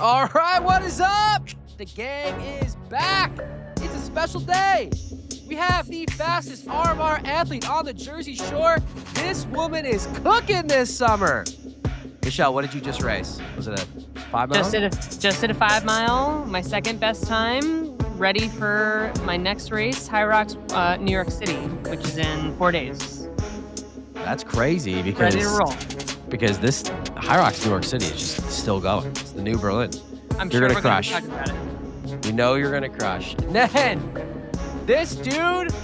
All right, what is up? The gang is back. It's a special day. We have the fastest RMR athlete on the Jersey Shore. This woman is cooking this summer. Michelle, what did you just race? Was it a 5 mile? Just did a 5 mile, my second best time. Ready for my next race, HYROX New York City, which is in 4 days. That's crazy because Ready to roll. Because this HYROX New York City is just still going. It's the new Berlin. I'm You're sure gonna we're crush. going to talk about it. We know you're gonna crush. And then this dude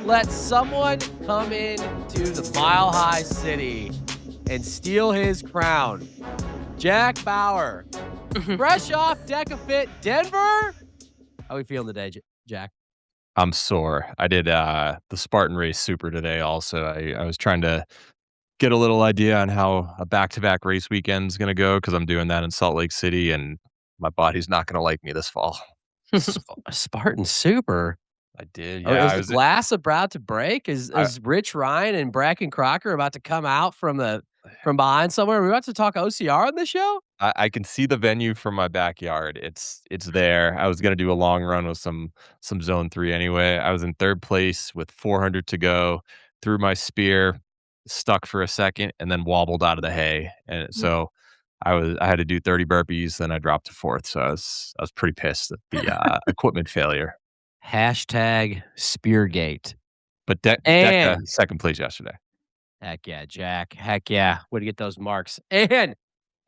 let someone come in to the Mile High City and steal his crown. Jack Bauer, fresh off DecaFit Denver. How are we feeling today, Jack? I'm sore. I did the Spartan Race Super today also. I was trying to get a little idea on how a back-to-back race weekend is going to go because I'm doing that in Salt Lake City, and my body's not going to like me this fall. Spartan Super. I did, Oh, yeah. is the glass about to break? Is Rich Ryan and Bracken Crocker about to come out from behind somewhere? Are we about to talk OCR on the show? I can see the venue from my backyard. It's there. I was gonna do a long run with some Zone 3 anyway. I was in third place with 400 to go, threw my spear, stuck for a second, and then wobbled out of the hay. And so I had to do 30 burpees, then I dropped to fourth. So I was pretty pissed at the equipment failure. Hashtag Speargate. But Deca second place yesterday. Heck yeah, Jack. Heck yeah. Way to get those marks. And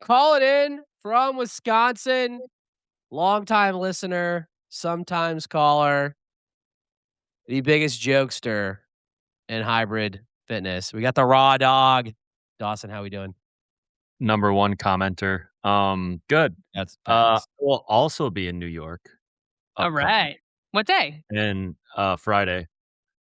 call it in from Wisconsin. Longtime listener, sometimes caller, the biggest jokester in hybrid fitness. We got the raw dog. Dawson, how we doing? Number one commenter. Good. That's We'll also be in New York. All right. What day? And Friday.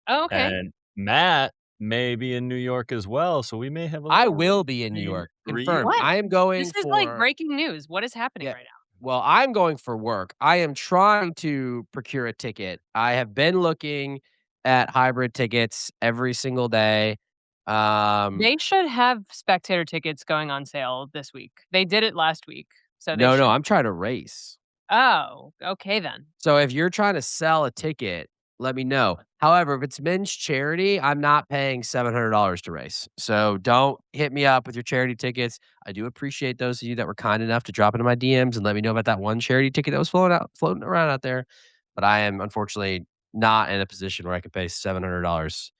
Oh, okay. And Matt may be in New York as well, so we may have I will be in New York. Confirmed. What? I am going This is like breaking news. What is happening right now? Well, I'm going for work. I am trying to procure a ticket. I have been looking at hybrid tickets every single day. They should have spectator tickets going on sale this week. They did it last week. So no, I'm trying to race. Oh, okay then. So if you're trying to sell a ticket, let me know. However, if it's men's charity, I'm not paying $700 to race. So don't hit me up with your charity tickets. I do appreciate those of you that were kind enough to drop into my DMs and let me know about that one charity ticket that was floating around out there. But I am unfortunately not in a position where I can pay $700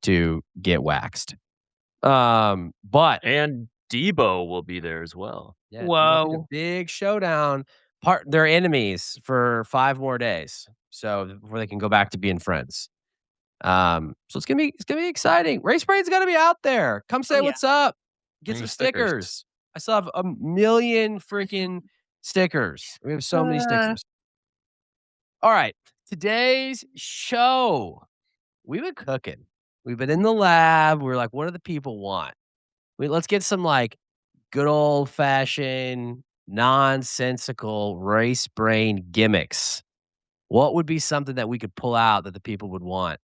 to get waxed. And Debo will be there as well. Yeah, whoa. Big showdown. They're enemies for 5 more days. So before they can go back to being friends. So it's gonna be exciting. Race Brain's gonna be out there. Come say what's up. Get some stickers. I still have 1 million freaking stickers. We have so many stickers. All right. Today's show. We've been cooking. We've been in the lab. We're like, what do the people want? Let's get some like good old fashioned nonsensical race brain gimmicks. What would be something that we could pull out that the people would want?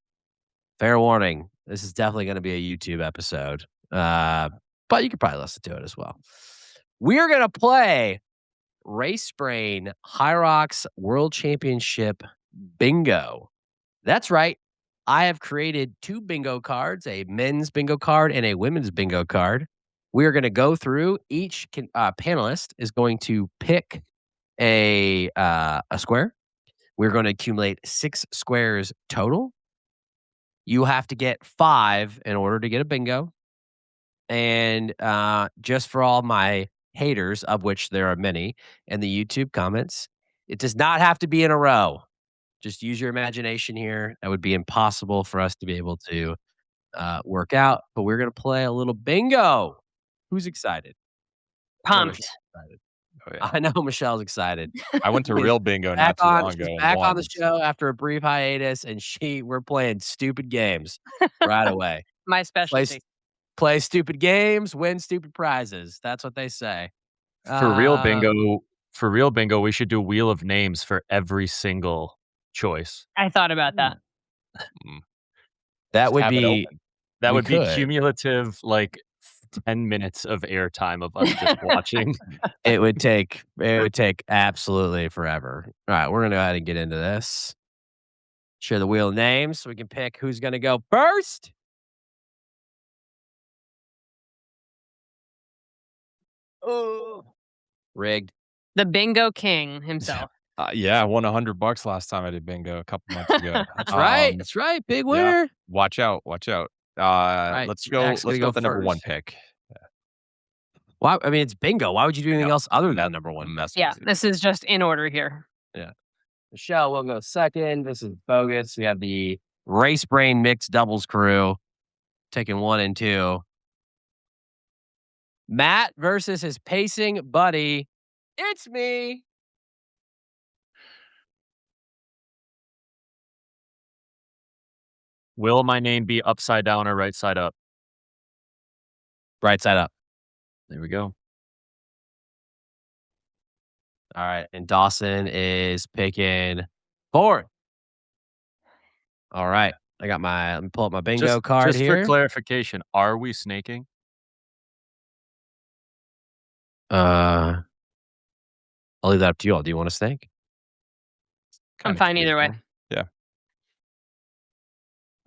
Fair warning, this is definitely going to be a YouTube episode, but you could probably listen to it as well. We're going to play Race Brain HYROX World Championship Bingo. That's right. I have created 2 bingo cards, a men's bingo card and a women's bingo card. We are going to go through. Each panelist is going to pick a square. We're going to accumulate 6 squares total. You have to get 5 in order to get a bingo. And just for all my haters, of which there are many, in the YouTube comments, it does not have to be in a row. Just use your imagination here. That would be impossible for us to be able to work out. But we're going to play a little bingo. Who's excited? Pumped. Oh, yeah. I know Michelle's excited. I went to real bingo not too long ago. Back on the show after a brief hiatus, and we're playing stupid games right away. My specialty. Play stupid games, win stupid prizes. That's what they say. For real bingo, we should do a wheel of names for every single choice. I thought about that. That would be cumulative, like 10 minutes of airtime of us just watching. It would take absolutely forever. All right, we're gonna go ahead and get into this. Share the wheel of names so we can pick who's gonna go first. Oh, rigged. The bingo king himself. Yeah, I won $100 last time I did bingo a couple months ago. That's right. That's right. Big Yeah, winner. watch out, watch out. All right, Let's go. Jack's Let's gonna go go with the number one first. pick. Why? I mean, it's bingo. Why would you do anything No, else other than mess, the number one? mess Yeah, with you. this is just in order here. Yeah. Michelle will go second. This is bogus. We have the Race Brain Mixed Doubles crew taking 1 and 2. Matt versus his pacing buddy. It's me. Will my name be upside down or right side up? Right side up. There we go. All right. And Dawson is picking 4. All right. Let me pull up my bingo card just here. for clarification, are we snaking? I'll leave that up to you all. Do you want a snake? I'm Kinda fine either way. curious, yeah.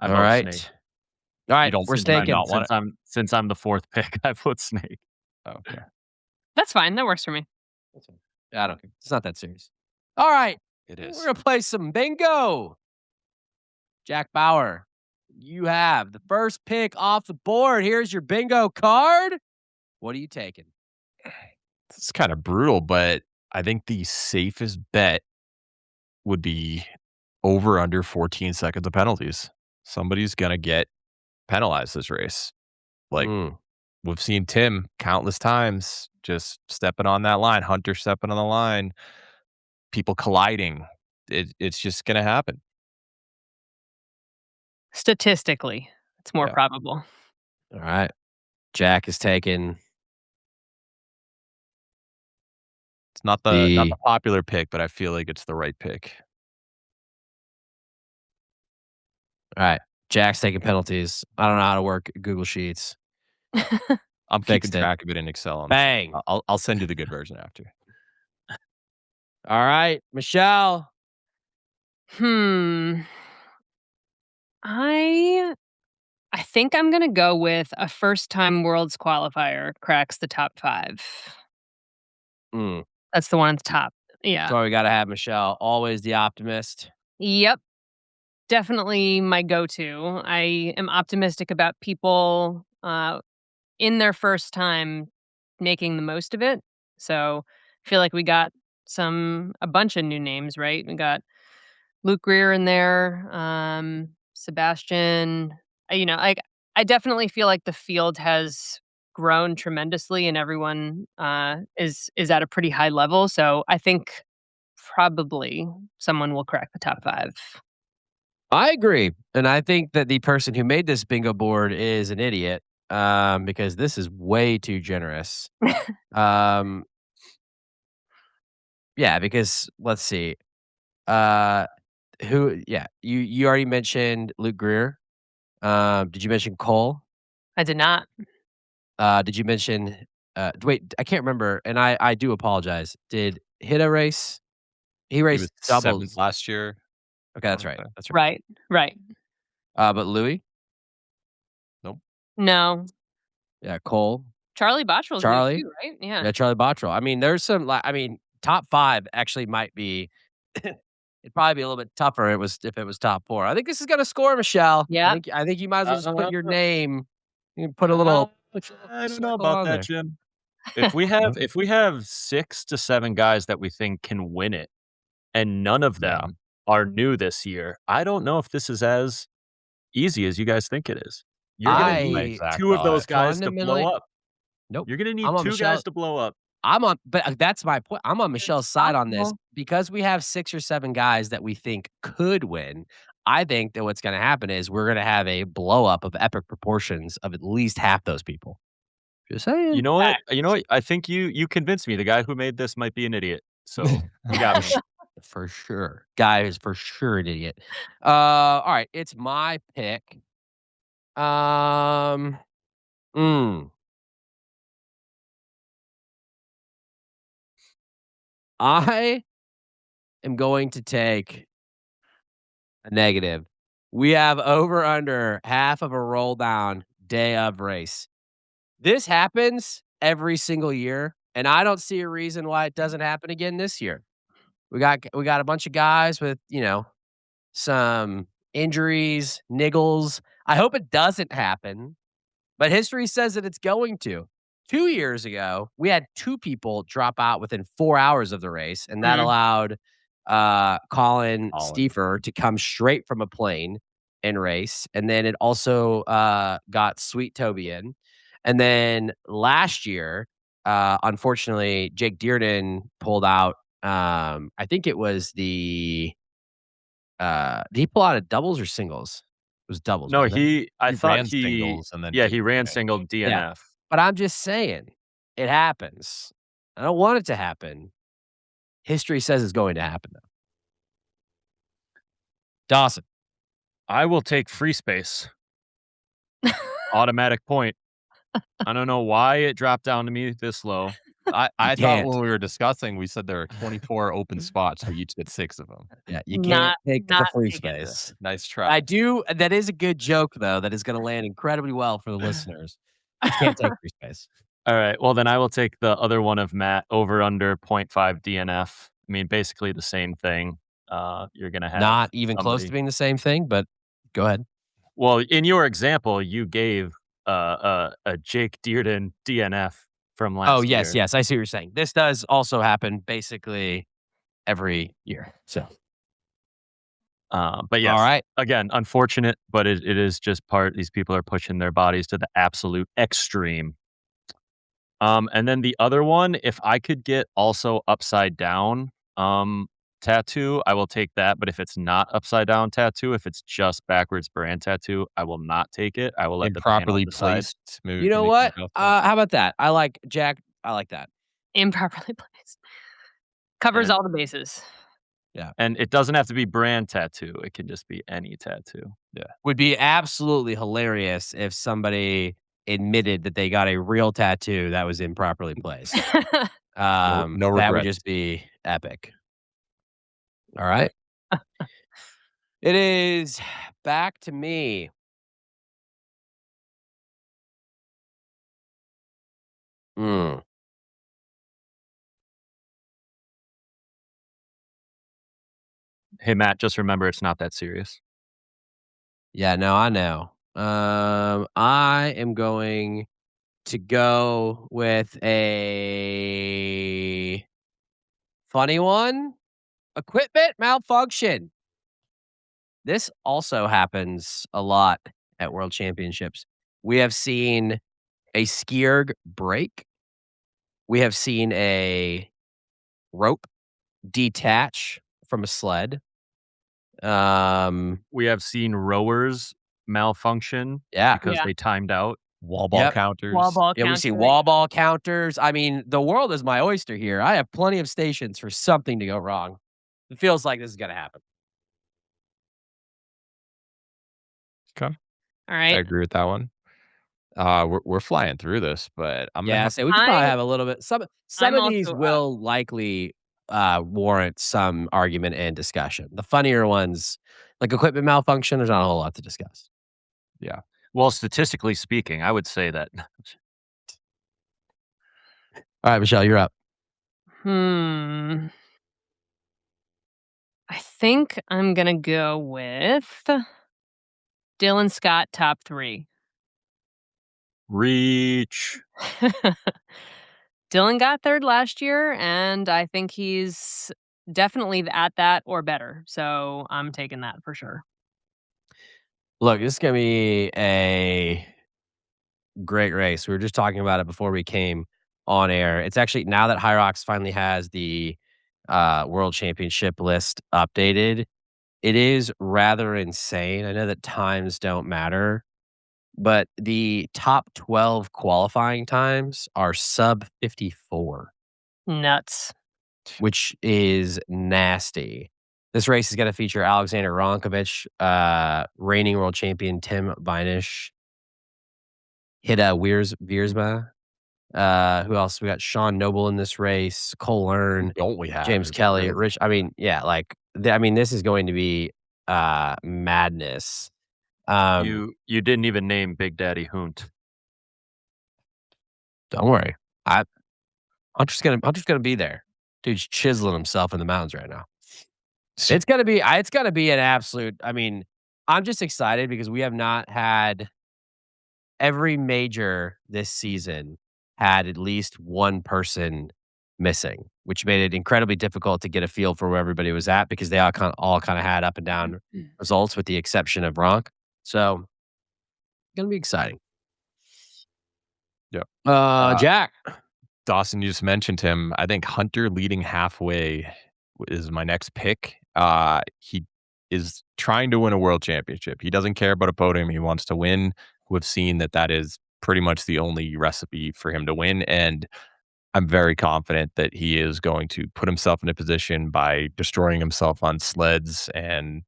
I All vote right. snake. All right. You don't We're seem to snaking. not want it. Since I'm the 4th pick, I vote snake. Oh, okay. That's fine. That works for me. I don't care. It's not that serious. All right. It We're is. going to play some bingo. Jack Bauer, you have the first pick off the board. Here's your bingo card. What are you taking? It's kind of brutal, but I think the safest bet would be over under 14 seconds of penalties. Somebody's gonna get penalized this race. Like Mm. we've seen Tim countless times just stepping on that line, Hunter stepping on the line, people colliding. It's just gonna happen. Statistically, it's more Yeah. probable. All right. Jack is taking It's not the the. popular pick, but I feel like it's the right pick. All right. Jack's taking penalties. I don't know how to work Google Sheets. I'm keeping Fixed it. track of it in Excel. Bang. I'll send you the good version after. All right. Michelle. Hmm. I think I'm gonna go with a first-time worlds qualifier cracks the top 5. Mm. That's the one at the top. Yeah. That's why we got to have Michelle. Always the optimist. Yep. Definitely my go-to. I am optimistic about people, in their first time making the most of it. So, I feel like we got a bunch of new names, right? We got Luke Greer in there, Sebastian. I definitely feel like the field has grown tremendously, and everyone is at a pretty high level. So I think probably someone will crack the top 5. I agree. And I think that the person who made this bingo board is an idiot because this is way too generous. Um, yeah, because let's see. You already mentioned Luke Greer. Did you mention Cole? I did not. Did you mention wait, I can't remember and I do apologize. Did Hida race? He He raced was 7th doubles. last year. Okay, that's something right. like that. That's right. Right. But Louis? Nope. No. Yeah, Cole. Charlie Bottrell's new Charlie? too, right? Yeah. Yeah, Charlie Bottrell. I mean, there's some top 5 actually might be it'd probably be a little bit tougher if it was top 4. I think this is gonna score, Michelle. Yeah. I think you might as well just put your name. You can put a Uh, little I don't know circle about on that, there. Jim. If we have 6 to 7 guys that we think can win it, and none of Yeah. them are new this year, I don't know if this is as easy as you guys think it is. You're gonna My need exact 2 of those thought. guys to blow Fundamentally up. Nope. You're gonna need I'm on 2 Michelle. guys to blow up. That's my point. I'm on Michelle's side on this possible. because we have 6 or 7 guys that we think could win. I think that what's gonna happen is we're gonna have a blow up of epic proportions of at least half those people. Just saying. You know what? I think you convinced me. The guy who made this might be an idiot. So, you got me. For sure. Guy is for sure an idiot. All right, it's my pick. Um, mm, I am going to take a negative. We have over under half of a roll down day of race. This happens every single year, and I don't see a reason why it doesn't happen again this year. We got a bunch of guys with, some injuries, niggles. I hope it doesn't happen, but history says that it's going to. 2 years ago, we had 2 people drop out within 4 hours of the race, and that Mm. allowed, Colin Colin. Steefer to come straight from a plane and race, and then it also, got Sweet Toby in. And then last year, unfortunately, Jake Dearden pulled out, I think it was did he pull out of doubles or singles? It was doubles, No, wasn't it? I He thought ran singles and then yeah, took he the ran advantage. single DNF. But I'm just saying, it happens. I don't want it to happen. History says it's going to happen, though. Dawson. I will take free space. Automatic point. I don't know why it dropped down to me this low. I thought can't. when we were discussing, we said there are 24 open spots. We each get 6 of them. Yeah, you Not- can't take the not free taking space. Nice try. I do. That is a good joke, though. That is going to land incredibly well for the listeners. You can't take free space. All right. Well, then I will take the other one of Matt over under 0.5 DNF. I mean, basically the same thing. You're going to have Not even close to somebody- being the same thing, but go ahead. Well, in your example, you gave a Jake Dearden DNF from last year. Oh, yes. I see what you're saying. This does also happen basically every year. So, But yes, all right. again, unfortunate, but it is just part. These people are pushing their bodies to the absolute extreme. And then the other one, if I could get also upside down tattoo, I will take that. But if it's not upside down tattoo, if it's just backwards brand tattoo, I will not take it. I will let the panel Improperly decide. placed. Maybe You know we can what? adjust that. How about that? I like Jack. I like that. Improperly placed. Covers And- all the bases. And it doesn't have to be brand tattoo. It can just be any tattoo. Would be absolutely hilarious if somebody admitted that they got a real tattoo that was improperly placed. No That would regrets. just be epic. All right. It is back to me. Hmm. Hey, Matt, just remember it's not that serious. Yeah, no, I know. I am going to go with a funny one. Equipment malfunction. This also happens a lot at World Championships. We have seen a skier break. We have seen a rope detach from a sled. We have seen rowers malfunction Yeah. because Yeah. they timed out. Wall ball Yep. counters. Wall ball Yeah, we've seen counter. wall ball counters. I mean, the world is my oyster here. I have plenty of stations for something to go wrong. It feels like this is going to happen. Okay. All I right. agree with that one. We're flying through this, but I'm gonna Yeah, have so we could probably I- have a little bit. Some I'm of these also, will likely warrant some argument and discussion. The funnier ones, like equipment malfunction, there's not a whole lot to discuss. Well, statistically speaking, I would say that. All right, Michelle, you're up. I think I'm gonna go with Dylan Scott top 3. Reach. Dylan got 3rd last year, and I think he's definitely at that or better. So I'm taking that for sure. Look, this is gonna be a great race. We were just talking about it before we came on air. It's actually now that HYROX finally has the World Championship list updated, it is rather insane. I know that times don't matter, but the top 12 qualifying times are sub 54, Nuts. which is nasty. This race is going to feature Alexander Ronkovich, reigning world champion Tim Vinish, Hida Wiersma, Who else? We got Sean Noble in this race, Cole Who Earn, don't we have? James Is Kelly, crazy. Rich. I mean, yeah, like I mean, this is going to be madness. You didn't even name Big Daddy Hoont. Don't worry. Hunter's gonna be there. Dude's chiseling himself in the mountains right now. It's gonna be an absolute. I mean, I'm just excited because we have not had every major this season had at least one person missing, which made it incredibly difficult to get a feel for where everybody was at because they all kind of had up and down results with the exception of Ronk. So gonna be exciting. Yeah. Uh, Jack. Dawson, you just mentioned him. I think Hunter leading halfway is my next pick. He is trying to win a world championship. He doesn't care about a podium. He wants to win. We've seen that is pretty much the only recipe for him to win. And I'm very confident that he is going to put himself in a position by destroying himself on sleds and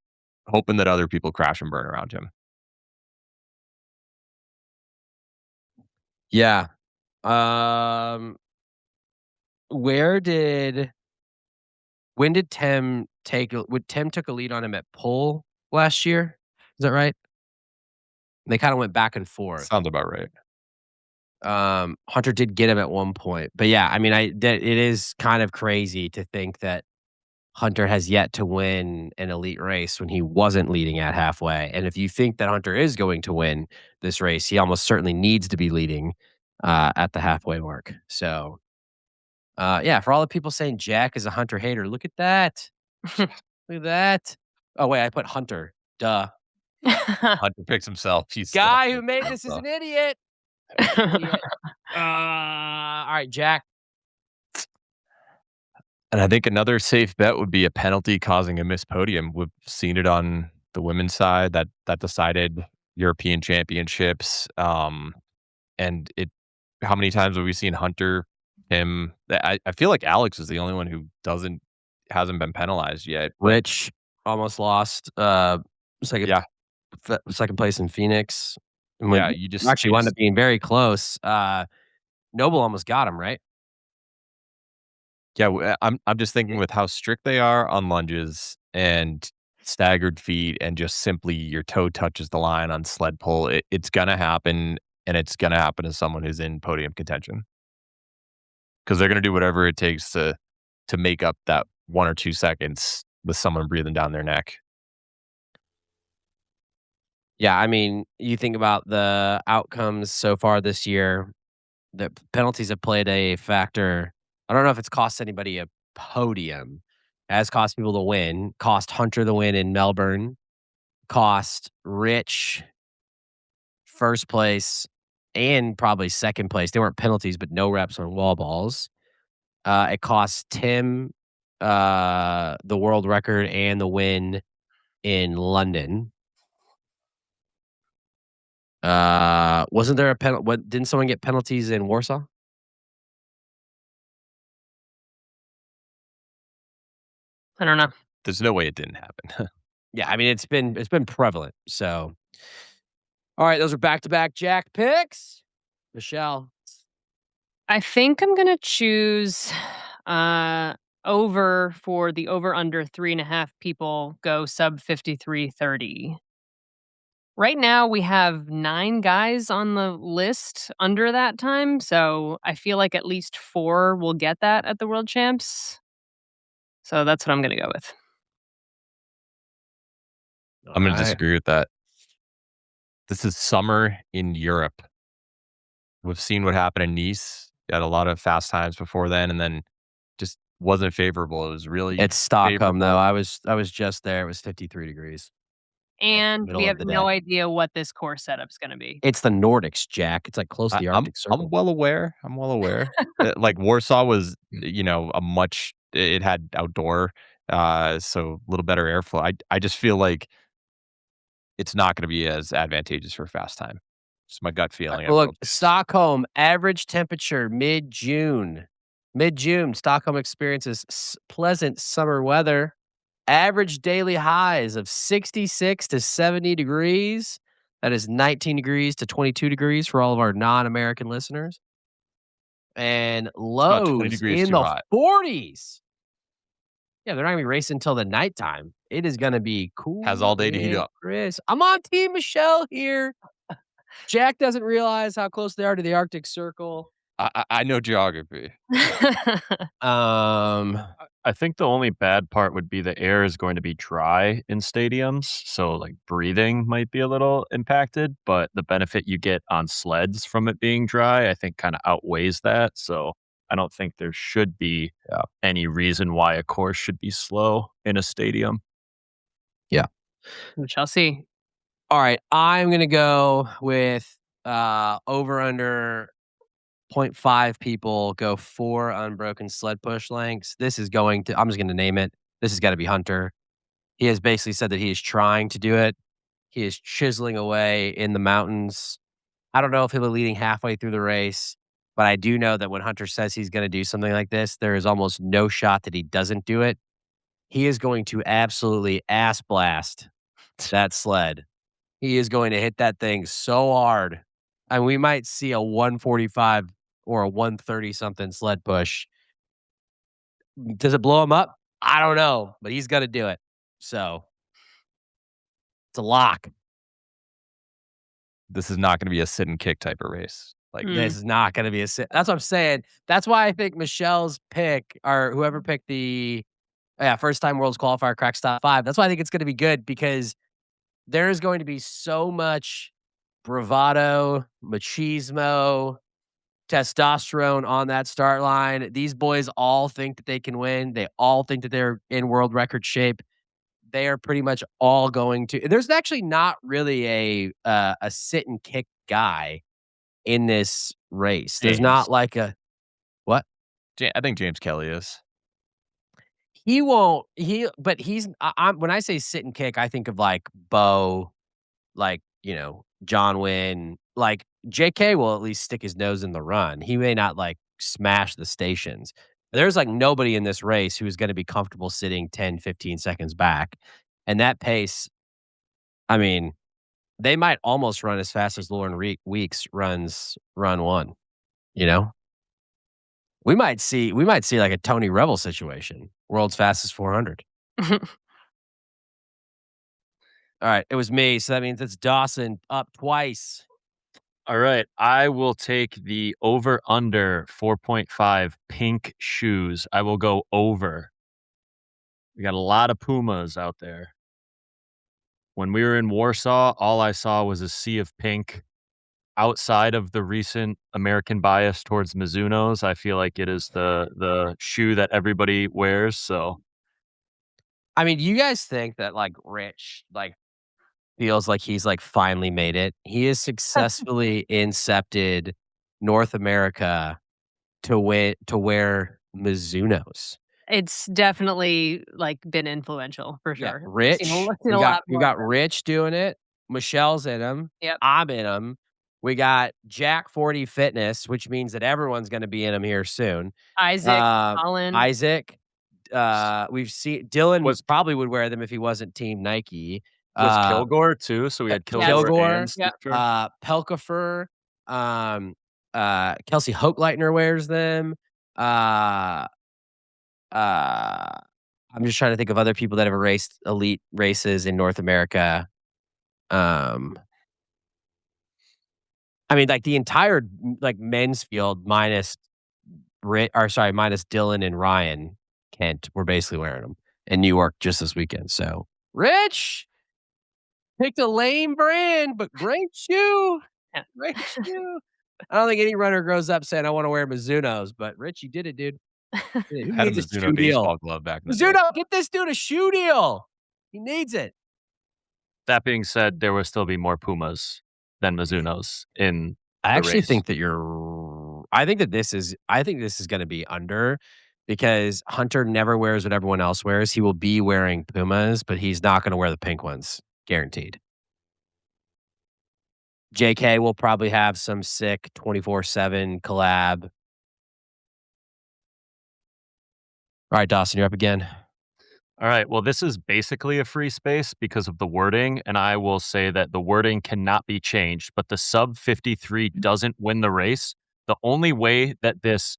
hoping that other people crash and burn around him. Yeah. Um, where did when did Tim take would Tim took a lead on him at pole last year? Is that right? They kind of went back and forth. Sounds about right. Hunter did get him at one point, but yeah, I mean, it is kind of crazy to think that Hunter has yet to win an elite race when he wasn't leading at halfway. And if you think that Hunter is going to win this race, he almost certainly needs to be leading at the halfway mark. So, yeah, for all the people saying Jack is a Hunter hater, look at that. Look at that. Oh wait, I put Hunter. Duh. Hunter picks himself. He's Guy who made this is an idiot. Idiot. All right, Jack. And I think another safe bet would be a penalty causing a missed podium. We've seen it on the women's side that decided European championships. And it, how many times have we seen Hunter? I feel like Alex is the only one who hasn't been penalized yet. Rich almost lost. Second, Yeah, second place in Phoenix. And yeah. You just actually wound up being very close. Noble almost got him right. Yeah, I'm just thinking with how strict they are on lunges and staggered feet and just simply your toe touches the line on sled pull, it's gonna happen, and it's gonna happen to someone who's in podium contention because they're gonna do whatever it takes to make up that 1 or 2 seconds with someone breathing down their neck. Yeah, I mean, you think about the outcomes so far this year. The penalties have played a factor. I don't know if it's cost anybody a podium. It has cost people the win. Cost Hunter the win in Melbourne. Cost Rich first place and probably second place. They weren't penalties, but no reps on wall balls. It cost Tim the world record and the win in London. Wasn't there a penalty? What didn't someone get penalties in Warsaw? I don't know. There's no way it didn't happen. Yeah, I mean it's been prevalent. So, all right, those are back to back Jack picks. Michelle, I think I'm gonna choose over for the over under 3.5 people go sub 53:30. Right now we have 9 guys on the list under that time, so I feel like at least 4 will get that at the World Champs. So that's what I'm gonna go with. I'm gonna all right. disagree with that. This is summer in Europe. We've seen what happened in Nice. Had a lot of fast times before then, and then just wasn't favorable. It was really It's Stockholm though. favorable. I was just there. It was 53 degrees. And we Middle of have the no day. idea what this course setup's gonna be. It's the Nordics, Jack. It's like close to I, the I'm Arctic I'm Circle. well aware. I'm well aware. Like Warsaw was, a much. It had outdoor, so a little better airflow. I just feel like it's not going to be as advantageous for fast time. Just my gut feeling. Well, look, Stockholm average temperature mid June. Mid June, Stockholm experiences pleasant summer weather. Average daily highs of 66 to 70 degrees. That is 19 degrees to 22 degrees for all of our non American listeners. and It's about 20 lows degrees in too the hot. 40s. Yeah, they're not gonna be racing until the nighttime. It is gonna be Has cool all day to heat and up. crisp. I'm on Team Michelle here. Jack doesn't realize how close they are to the Arctic Circle. I know geography. Um, I think the only bad part would be the air is going to be dry in stadiums, so, like, breathing might be a little impacted, but the benefit you get on sleds from it being dry, I think, kinda outweighs that, so I don't think there should be Yeah. any reason why a course should be slow in a stadium. yeah. We shall see. All right, I'm gonna go with over under .5 people go 4 unbroken sled push lengths. This is going to I'm just gonna name it. This has gotta be Hunter. He has basically said that he is trying to do it. He is chiseling away in the mountains. I don't know if he'll be leading halfway through the race, but I do know that when Hunter says he's gonna do something like this, there is almost no shot that he doesn't do it. He is going to absolutely ass blast that sled. He is going to hit that thing so hard, and we might see a 145 or a 130 something sled push. Does it blow him up? I don't know, but he's gonna do it. So, it's a lock. This is not gonna be a sit and kick type of race. Like, Mm. This is not gonna be a sit that's what I'm saying. That's why I think Michelle's pick or whoever picked the first time world's qualifier cracks top 5. That's why I think it's gonna be good because there is going to be so much bravado, machismo, testosterone on that start line. These boys all think that they can win. They all think that they're in world record shape. They are pretty much all going to there's actually not really a sit and kick guy in this race. There's James. not like a what? I think James Kelly is. He won't but he's I'm when I say sit and kick, I think of like Bo, like, John Wynn, like JK will at least stick his nose in the run. He may not like smash the stations. There's like nobody in this race who's going to be comfortable sitting 10, 15 seconds back. And that pace, I mean, they might almost run as fast as Lauren Weeks runs run one, you know? We might see like a Tony Rebel situation, world's fastest 400. All right, it was me, so that means it's Dawson up twice. All right, I will take the over under 4.5 pink shoes. I will go over. We got a lot of Pumas out there. When we were in Warsaw, all I saw was a sea of pink. Outside of the recent American bias towards Mizunos, I feel like it is the shoe that everybody wears, so I mean, you guys think that like Rich feels like he's like finally made it. He has successfully incepted North America to wear Mizunos. It's definitely, like, been influential for Yeah, sure. Rich. Seen a We got lot we more got of them. Rich doing it. Michelle's in him. Yep. I'm in him. We got Jack 40 Fitness, which means that everyone's going to be in him here soon. Isaac, Uh, Colin. Isaac. We've seen Dylan Was probably would wear them if he wasn't Team Nike. was Uh, Kilgore too, so we had Yes. Kilgore Kilgore, and Yep. Stitcher. Pelkifer, Kelsey Hochleitner wears them. Uh, I'm just trying to think of other people that have raced elite races in North America. Um, I mean, like the entire like men's field minus Dylan and Ryan Kent were basically wearing them in New York just this weekend. So Rich picked a lame brand, but great shoe. Yeah. Great shoe. I don't think any runner grows up saying, "I wanna wear Mizunos," but Rich, you did it, dude. Who Had a needs a Mizuno shoe deal? baseball glove back in the day. Mizuno, get this dude a shoe deal. He needs it. That being said, there will still be more Pumas than Mizunos in I the actually race. think that I think this is gonna be under because Hunter never wears what everyone else wears. He will be wearing Pumas, but he's not gonna wear the pink ones, guaranteed. JK will probably have some sick 24/7 collab. All right, Dawson, you're up again. All right. Well, this is basically a free space because of the wording, and I will say that the wording cannot be changed, but the sub 53 doesn't win the race. The only way that this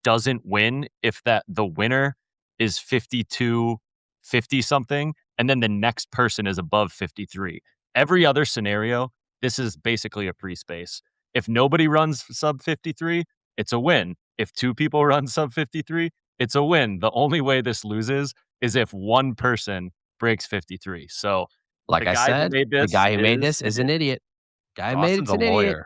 doesn't win if that the winner is 52, 50 something, and then the next person is above 53. Every other scenario, this is basically a free space. If nobody runs sub 53, it's a win. If two people run sub 53, it's a win. The only way this loses is if one person breaks 53. So Like the I guy that said, made the this guy who made is this an is an idiot. idiot. Guy who made Dawson's it's a an idiot. lawyer.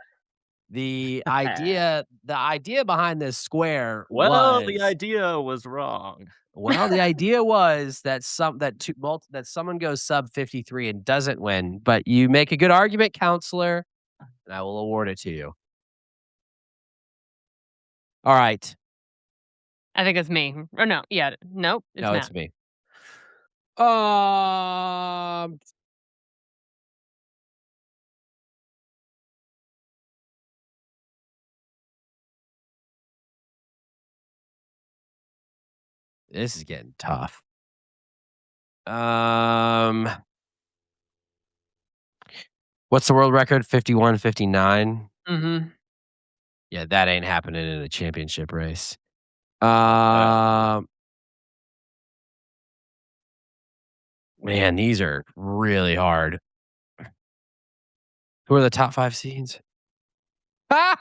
The idea behind this square Well, the was idea was wrong. the idea was that someone goes sub 53 and doesn't win, but you make a good argument, counselor, and I will award it to you. All right. I think it's me. Or no, yeah, nope, it's No, Matt. it's me. This is getting tough. What's the world record? 51-59. Mhm. Yeah, that ain't happening in a championship race. Yeah. Man, these are really hard. Who are the top 5 seeds? Ah!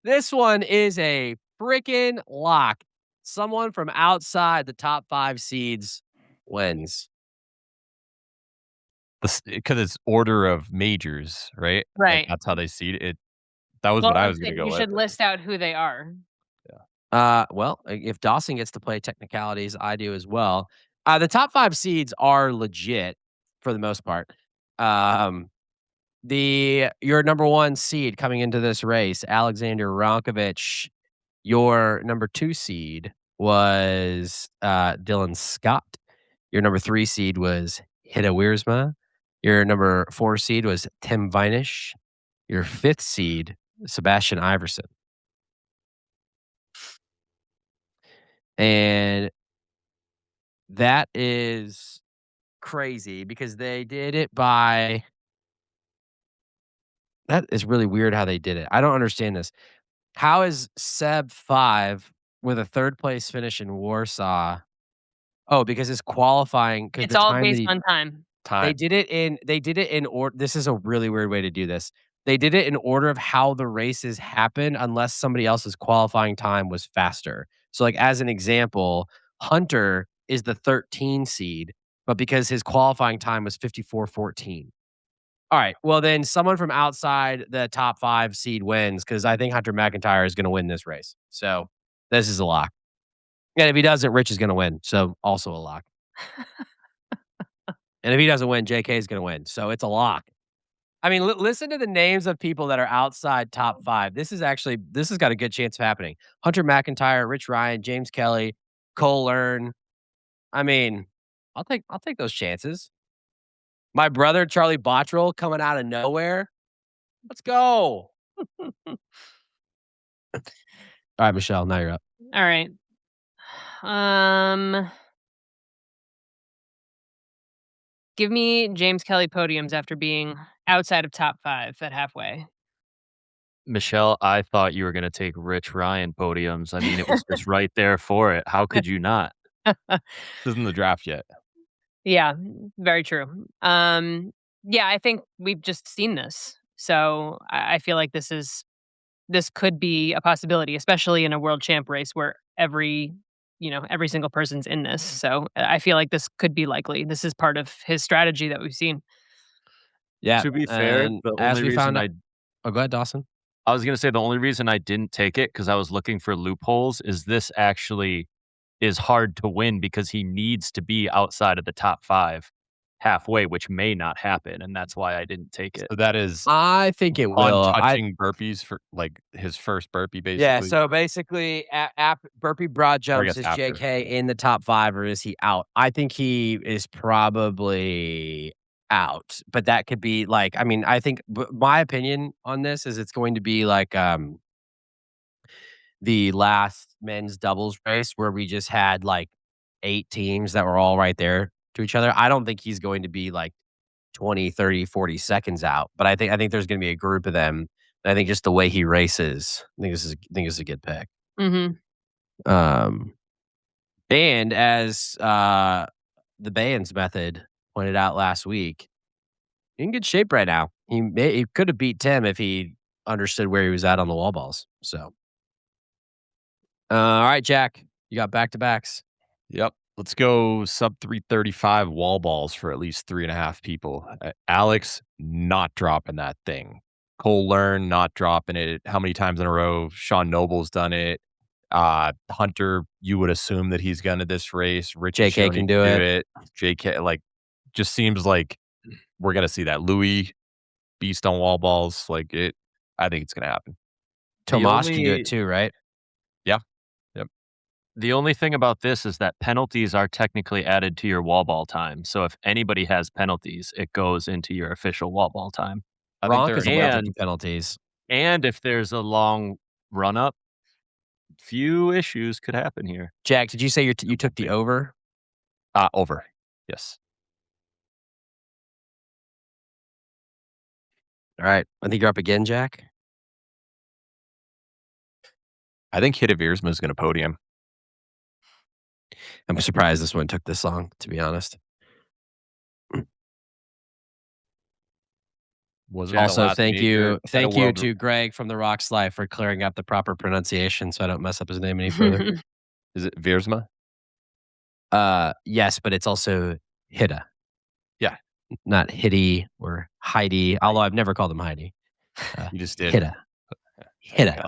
This one is a freaking lock. Someone from outside the top 5 seeds wins. Because it's order of majors, right? Like, Right. that's how they seed it. That was Well, what I I'm was gonna saying go you with. should list out who they are. Well, if Dawson gets to play technicalities, I do as well. The top 5 seeds are legit for the most part. Um, your number 1 seed coming into this race, Alexander Ronkovich. Your number 2 seed was Dylan Scott. Your number 3 seed was Hida Wiersma. Your number 4 seed was Tim Vinish. Your 5th seed, Sebastian Iverson. And that is crazy because they did it by that is really weird how they did it. I don't understand this. How is Seb 5 with a 3rd place finish in Warsaw? Oh, because it's qualifying because It's the all time that based he on time. Time. they did it in order. This is a really weird way to do this. They did it in order of how the races happen unless somebody else's qualifying time was faster. So, like, as an example, Hunter is the 13 seed, but because his qualifying time was 54:14. Alright, well, then someone from outside the top 5 seed wins because I think Hunter McIntyre is gonna win this race. So, this is a lock. And if he doesn't, Rich is gonna win, so also a lock. And if he doesn't win, JK is gonna win, so it's a lock. I mean, listen to the names of people that are outside top 5. This has got a good chance of happening. Hunter McIntyre, Rich Ryan, James Kelly, Cole Earn. I mean, I'll take those chances. My brother, Charlie Bottrell, coming out of nowhere. Let's go. All right, Michelle, now you're up. All right. Um, give me James Kelly podiums after being outside of top 5 at halfway. Michelle, I thought you were gonna take Rich Ryan podiums. I mean, it was just right there for it. How could you not? This isn't the draft yet. Yeah, very true. Yeah, I think we've just seen this. So I feel like this could be a possibility, especially in a world champ race where every single person's in this. So I feel like this could be likely. This is part of his strategy that we've seen. Yeah, To be fair, and the as only we reason found out Oh, go ahead, Dawson. I was gonna say the only reason I didn't take it because I was looking for loopholes is this actually is hard to win because he needs to be outside of the top 5 halfway, which may not happen, and that's why I didn't take it. So that is I think it on will. touching burpees for, like, his first burpee, Yeah, basically? so basically, burpee broad Or I jumps, guess is after. JK in the top 5 or is he out? I think he is probably out, but that could be like, I mean, I think my opinion on this is it's going to be like the last men's doubles race where we just had like 8 teams that were all right there to each other. I don't think he's going to be like 20, 30, 40 seconds out, but I think there's going to be a group of them I think just the way he races, I think this is a good pick. Mhm. Um, and as the Bands method pointed out last week, in good shape right now. He could have beat Tim if he understood where he was at on the wall balls. So, all right, Jack, you got back to backs. Yep. Let's go sub 335 wall balls for at least 3.5 people. Alex not dropping that thing. Cole Learn not dropping it. How many times in a row? Sean Noble's done it. Hunter, you would assume that he's gonna this race. Rich has JK shown he can can do do it. it. JK, like, just seems like we're gonna see that. Louis beast on wall balls. Like it. I think it's gonna happen. The Tomas can do it only too, right? Yeah. Yep. the only thing about this is that penalties are technically added to your wall ball time. So if anybody has penalties, it goes into your official wall ball time. I think Gronk they're is allergic And to penalties. and if there's a long run up, few issues could happen here. Jack, did you say you took the over? Over. Yes. All right, I think you're up again, Jack. I think Hitavirsma is going to podium. I'm surprised this one took this long, to be honest. Wasn't the Also, last thank major, you set a world to Greg from the HYROX Life for clearing up the proper pronunciation so I don't mess up his name any further. Is it Viersma? Yes, but it's also Hida. Yeah. Not Hitty or Heidi, although I've never called him Heidi. You just did. Hida. Hida.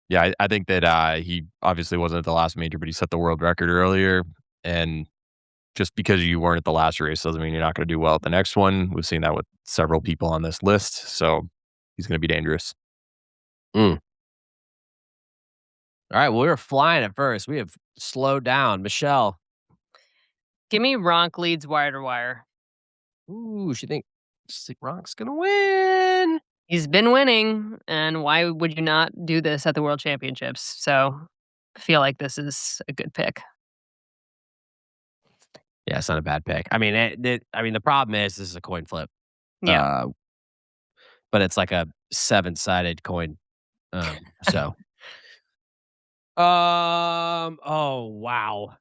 Yeah, I think that he obviously wasn't at the last major, but he set the world record earlier. And just because you weren't at the last race doesn't mean you're not going to do well at the next one. We've seen that with several people on this list. So he's going to be dangerous. All right, well, we were flying at first. We have slowed down. Michelle. Give me Ronk leads wire to wire. Ooh, she thinks Rock's going to win. He's been winning, and why would you not do this at the World Championships? So I feel like this is a good pick. Yeah, it's not a bad pick. I mean, the problem is this is a coin flip. Yeah. But it's like a 7-sided coin. So. Oh, wow.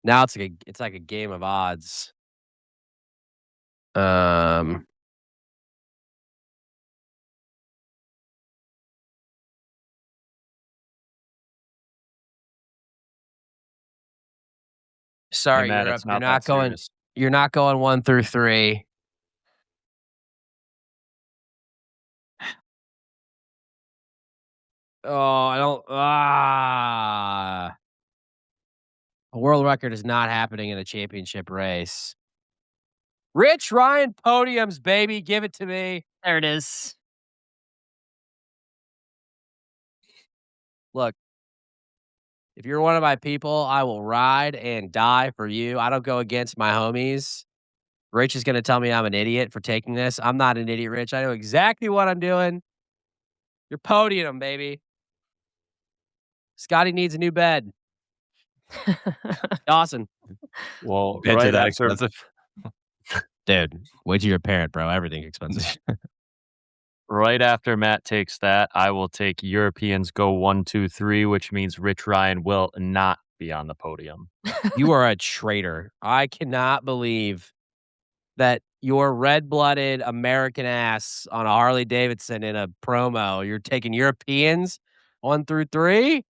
Now it's like a game of odds. Sorry, Matt, Europe. it's not that serious. You're not going 1 through 3. Oh, I don't. A world record is not happening in a championship race. Rich Ryan podiums, baby. Give it to me. There it is. Look, if you're one of my people, I will ride and die for you. I don't go against my homies. Rich is going to tell me I'm an idiot for taking this. I'm not an idiot, Rich. I know exactly what I'm doing. You're podium, baby. Scotty needs a new bed. Dawson. Well, Beds are right that after expensive? Dude, wait till you're a parent, bro. Everything's expensive. right after Matt takes that, I will take Europeans go 1, 2, 3, which means Rich Ryan will not be on the podium. You are a traitor. I cannot believe that your red-blooded American ass on a Harley Davidson in a promo, you're taking Europeans 1 through 3?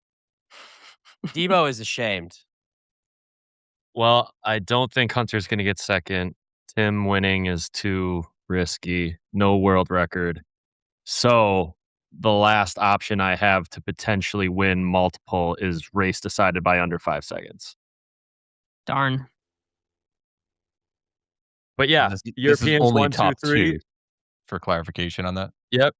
Debo is ashamed. Well, I don't think Hunter's going to get second. Tim winning is too risky. No world record. So the last option I have to potentially win multiple is race decided by under 5 seconds. Darn. But yeah, This is Europeans only 1, 2, top 3. 2 for clarification on that. Yep.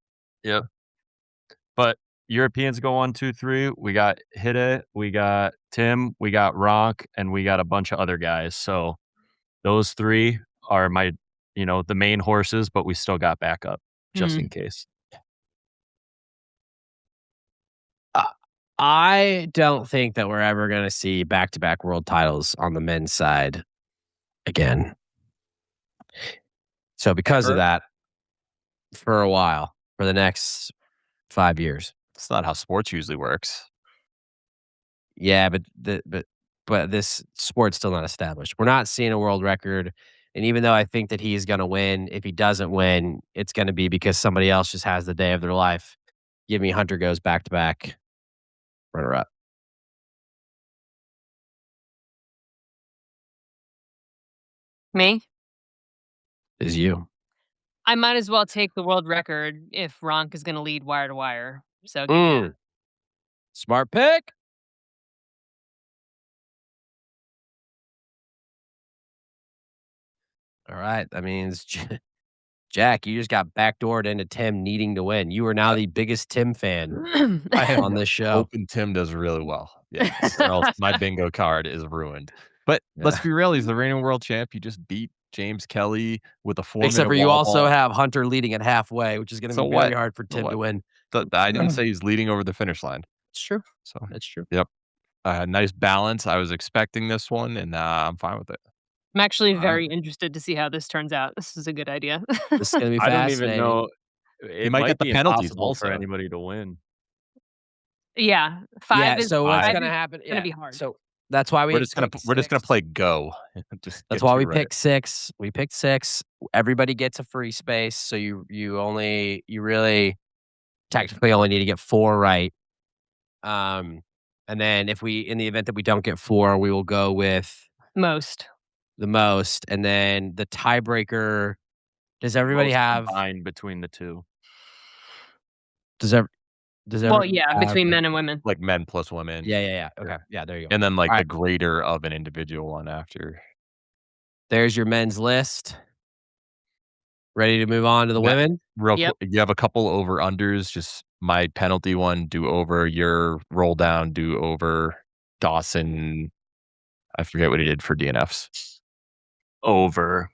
But Europeans go 1, 2, 3. We got Hida, we got Tim, we got Ronk, and we got a bunch of other guys. So those 3 are my, the main horses, but we still got backup just in case. I don't think that we're ever gonna see back-to-back world titles on the men's side again. So because of Ever? that, for a while, for the next 5 years. It's not how sports usually works. Yeah, but this sport's still not established. We're not seeing a world record, and even though I think that he's gonna win, if he doesn't win, it's gonna be because somebody else just has the day of their life. Give me Hunter goes back to back runner up Me? is you. I might as well take the world record if Ronk is gonna lead wire to wire. So give me that. Mm, smart pick. All right, that means Jack, you just got backdoored into Tim needing to win. You are now Uh, the biggest Tim fan I on am this show. hoping Tim does really well. Yes, or else my bingo card is ruined. But let's Yeah. be real, he's the reigning world champ. You just beat James Kelly with a Except 4-minute for you wall also ball. have Hunter leading at halfway, which is gonna So be very what? hard for So Tim to what? win. I didn't say he's leading over the finish line. It's true. So, That's true. yep. Nice balance. I was expecting this one, and I'm fine with it. I'm actually All right. very interested to see how this turns out. This is a good idea. This is gonna be I don't even fascinating. know. He It might might get the be penalties impossible for also. anybody to win. Yeah, Yeah, so what's 5 gonna is happen gonna yeah, be hard. so that's why we picked We're just gonna 6. play go. Just That's get why you we right. picked 6. We picked 6. Everybody gets a free space, so you really technically only need to get 4 right. Um, and then if we in the event that we don't get 4, we will go with Most. the most, and then the tiebreaker does everybody Most have combined between the two. does ev does Well, everybody yeah, have between men and women. Like men plus women. yeah. Yeah. Okay. Yeah, there you go. And then like the Alright, greater of an individual one after. there's your men's list. Ready to move on to the That women? real Yep. quick, you have a couple over unders, just my penalty one, do over, your roll down, do over. Dawson, I forget what he did for DNFs. Over.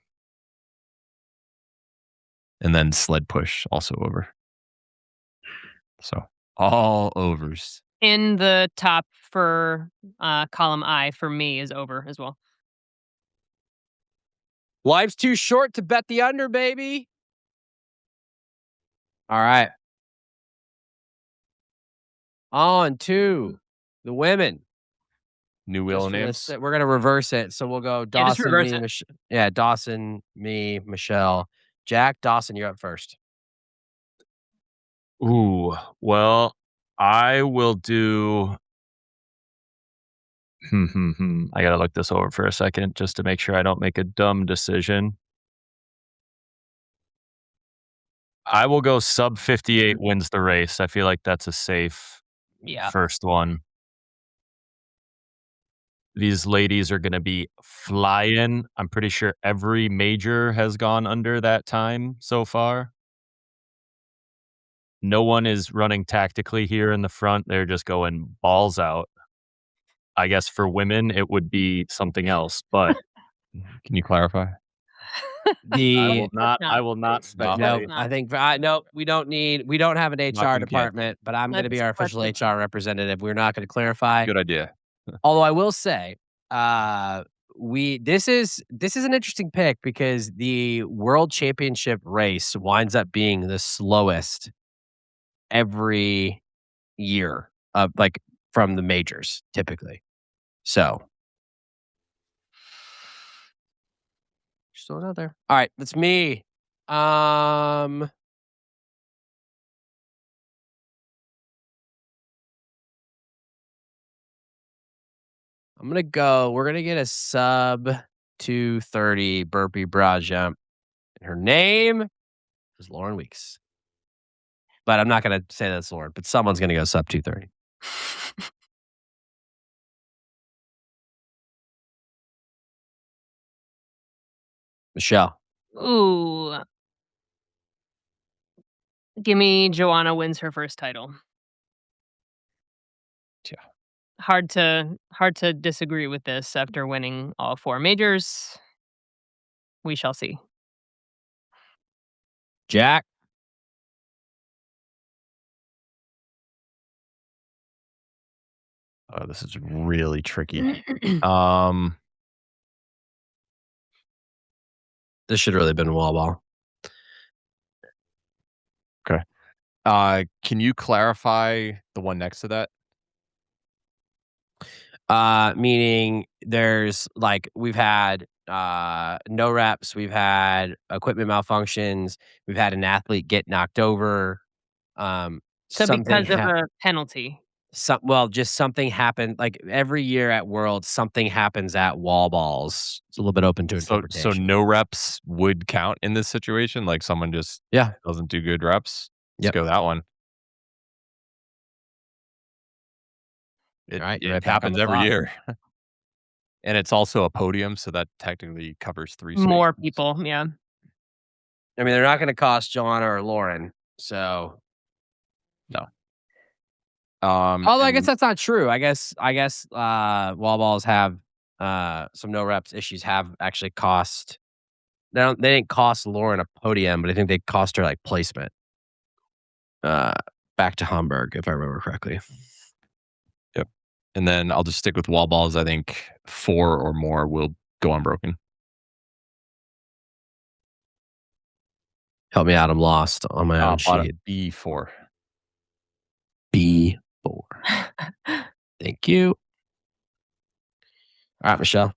And then sled push, also over. So all overs. In the top for, column I for me is over as well. Life's too short to bet the under, baby. All right. On to the women. New wheel Just for names. this, we're gonna reverse it. So we'll go Yeah, just Dawson, reverse me, it. Dawson, me, Michelle. Jack, Dawson, you're up first. Ooh, well, I will do. I gotta look this over for a second just to make sure I don't make a dumb decision. I will go sub 58 wins the race. I feel like that's a safe Yeah. first one. These ladies are gonna be flying. I'm pretty sure every major has gone under that time so far. No one is running tactically here in the front. They're just going balls out. I guess for women, it would be something else, but Can you clarify? The I will not No. no, speculate. I think no, we don't have an Not HR gonna get. department, but I'm gonna Let's be our official let's HR representative. We're not gonna clarify. Good idea. Although I will say, this is an interesting pick because the world championship race winds up being the slowest every year of like from the majors typically. So just throwing it out there. All right, that's me. We're gonna get a sub 230 burpee broad jump. And her name is Lauren Weeks. But I'm not gonna say that's Lauren, but someone's gonna go sub 230. Michelle. Ooh. Give me Joanna wins her first title. Yeah. Hard to disagree with this after winning all 4 majors. We shall see. Jack. Oh, this is really tricky. Um, This should really have been wall ball. okay. Can you clarify the one next to that? Meaning there's like we've had no reps, we've had equipment malfunctions, we've had an athlete get knocked over. Um, So something because of ha- a penalty. just something happened. Like every year at World, something happens at wall balls. It's a little bit open to So interpretation. no reps would count in this situation? Like someone just Yeah. doesn't do good reps? Let's Yep. go that one. All right, you're It right back on happens the every clock. year. And it's also a podium, so that technically covers 3 More spaces. people, yeah. I mean, they're not going to cost Joanna or Lauren. So, No. although I guess And that's not true. Wall balls have some no reps issues have actually cost. They didn't cost Lauren a podium, but I think they cost her like placement. Uh, back to Hamburg, if I remember correctly. yep. And then I'll just stick with wall balls. I think 4 or more will go unbroken. Help me out. I'm lost on my own sheet. Bottom B4. B4. Thank you. All right, Michelle.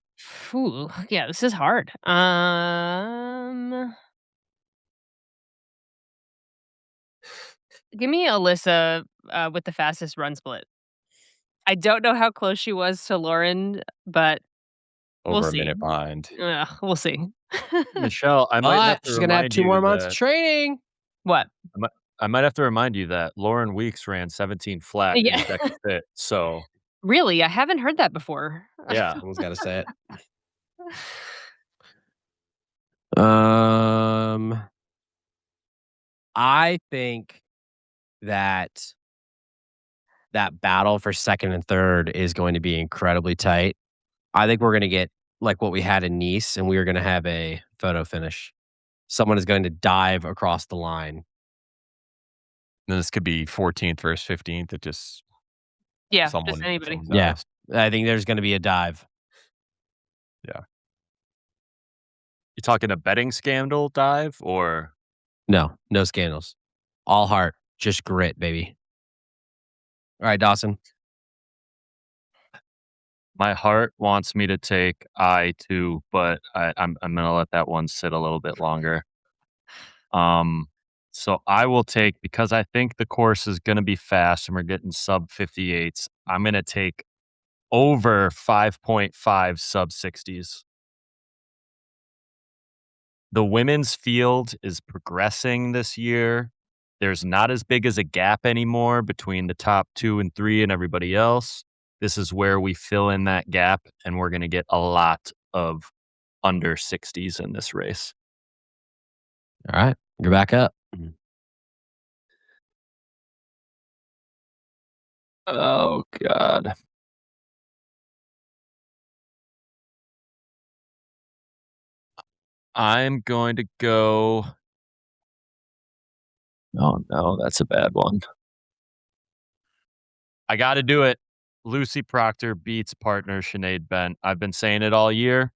Ooh, yeah, this is hard. Give me Alyssa with the fastest run split. I don't know how close she was to Lauren, but we'll Over a see. minute behind. We'll see. Michelle, I might have But to she's gonna have remind 2 you more months of that training. What? I might have to remind you that Lauren Weeks ran 17 flat in Yeah. DECA Fit, so Really? I haven't heard that before. yeah. Someone's got to say it. I think that battle for second and third is going to be incredibly tight. I think we're going to get like what we had in Nice, and we are going to have a photo finish. Someone is going to dive across the line. Then this could be 14th versus 15th. It just Yeah, just someone anybody. Yeah, dies. I think there's going to be a dive. Yeah. You talking a betting scandal dive or No scandals. All heart, just grit, baby. All right, Dawson. my heart wants me to take I too, but I'm gonna let that one sit a little bit longer. Um, so I will take because I think the course is gonna be fast and we're getting sub 58s. I'm gonna take over 5.5 sub 60s. The women's field is progressing this year. There's not as big as a gap anymore between the top 2 and 3 and everybody else. This is where we fill in that gap, and we're gonna get a lot of under 60s in this race. All right, you're back up. Oh god. I'm going to go Oh, no, that's a bad one. I gotta do it. Lucy Proctor beats partner Sinead Bent. I've been saying it all year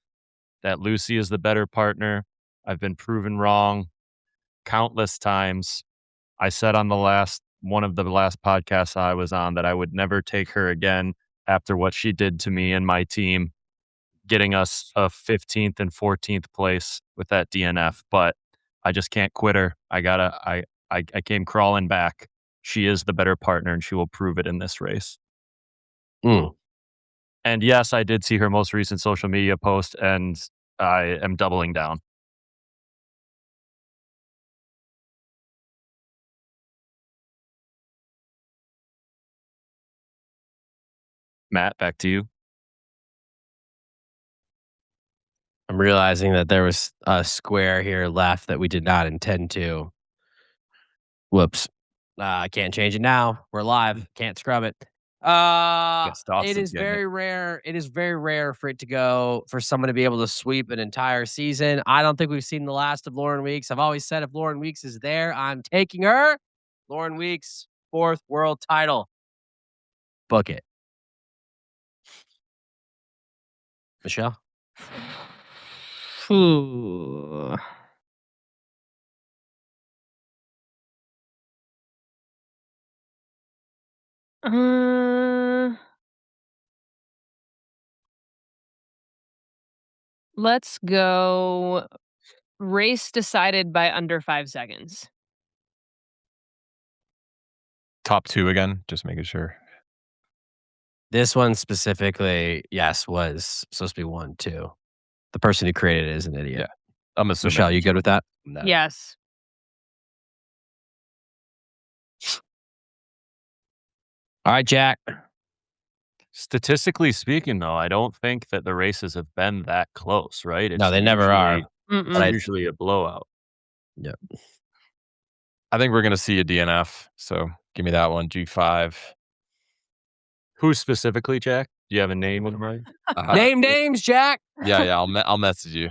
that Lucy is the better partner. I've been proven wrong countless times. I said on the last one of the last podcasts I was on that I would never take her again after what she did to me and my team, getting us a 15th and 14th place with that DNF. But I just can't quit her. I came crawling back. She is the better partner and she will prove it in this race. Mm. And yes, I did see her most recent social media post and I am doubling down. Matt, back to you. I'm realizing that there was a square here left that we did not intend to. Whoops. I can't change it now. We're live. Can't scrub it. Yes, It Dawson's is getting it. very rare. It is very rare for it to go for someone to be able to sweep an entire season. I don't think we've seen the last of Lauren Weeks. I've always said if Lauren Weeks is there, I'm taking her. Lauren Weeks, 4th world title. Book it. Michelle? Ooh. Uh, let's go race decided by under 5 seconds. Top 2 again, just making sure. This one specifically, yes, was supposed to be 1, 2. The person who created it is an idiot. Yeah. I'm assuming. Michelle, you good with that? No. Yes. All right, Jack. Statistically speaking, though, I don't think that the races have been that close, right? No, they never are. Mm-mm. But I- Usually a blowout. Yeah. I think we're gonna see a DNF, so give me that one, G5. Who specifically, Jack? Do you have a name in mind? Name names, Jack. Yeah, I'll message you.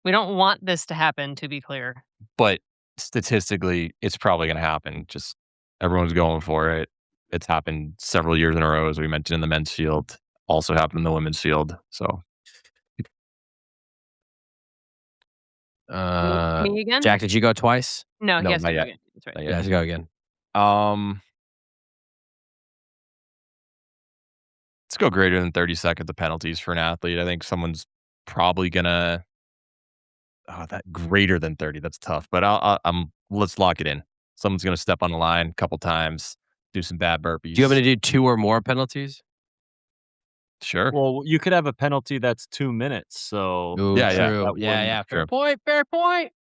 We don't want this to happen, to be clear. But statistically, it's probably gonna happen. Just everyone's going for it. It's happened several years in a row, as we mentioned in the men's field. Also happened in the women's field. So Me again? Jack, did you go twice? No, No, he has to not go yet. again. That's right. not Yeah, yet. let's go again. Let's go greater than 30 seconds of penalties for an athlete. I think someone's probably gonna that greater than 30. That's tough. But let's lock it in. Someone's gonna step on the line a couple times, do some bad burpees. Do you want me to do 2 or more penalties? Sure. Well, you could have a penalty that's 2 minutes. So Ooh, Yeah, yeah. true. that Yeah, one- yeah. Fair Sure. point. Fair point.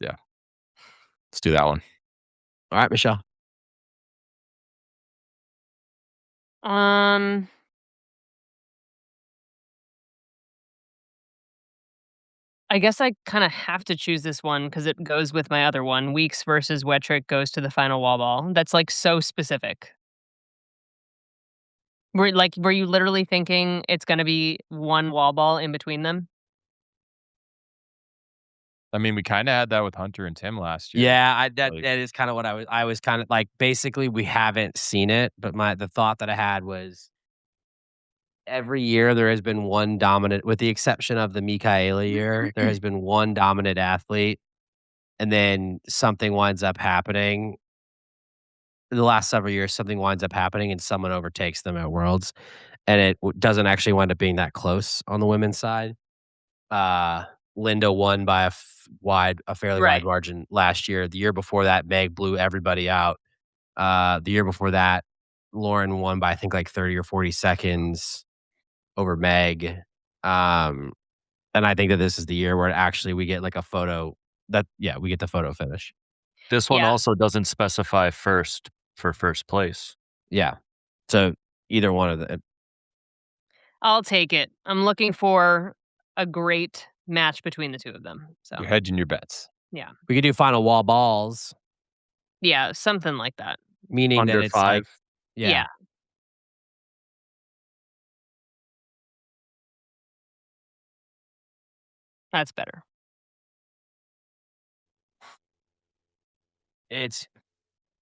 Let's do that one. All right, Michelle. Um, I guess I kind of have to choose this one because it goes with my other one. Weeks versus Wetrick goes to the final wall ball. That's like so specific. Were you literally thinking it's going to be one wall ball in between them? I mean, we kind of had that with Hunter and Tim last year. Yeah, Like- that is kind of what I was kind of like. Basically, we haven't seen it, but the thought that I had was every year there has been one dominant, with the exception of the Mikaela year, there has been one dominant athlete, and then something winds up happening. The last several years, something winds up happening, and someone overtakes them at Worlds, and it doesn't actually wind up being that close on the women's side. Linda won by a fairly Right. wide margin last year. The year before that, Meg blew everybody out. The year before that, Lauren won by I think like 30 or 40 seconds over Meg. And I think that this is the year where actually we get like a photo we get the photo finish. This one Yeah. also doesn't specify first for first place. Yeah. So either one of the I'll take it. I'm looking for a great match between the two of them. So, You're hedging your bets. we could do final wall balls, yeah, something like that. meaning Under that it's 5. like yeah. That's better. It's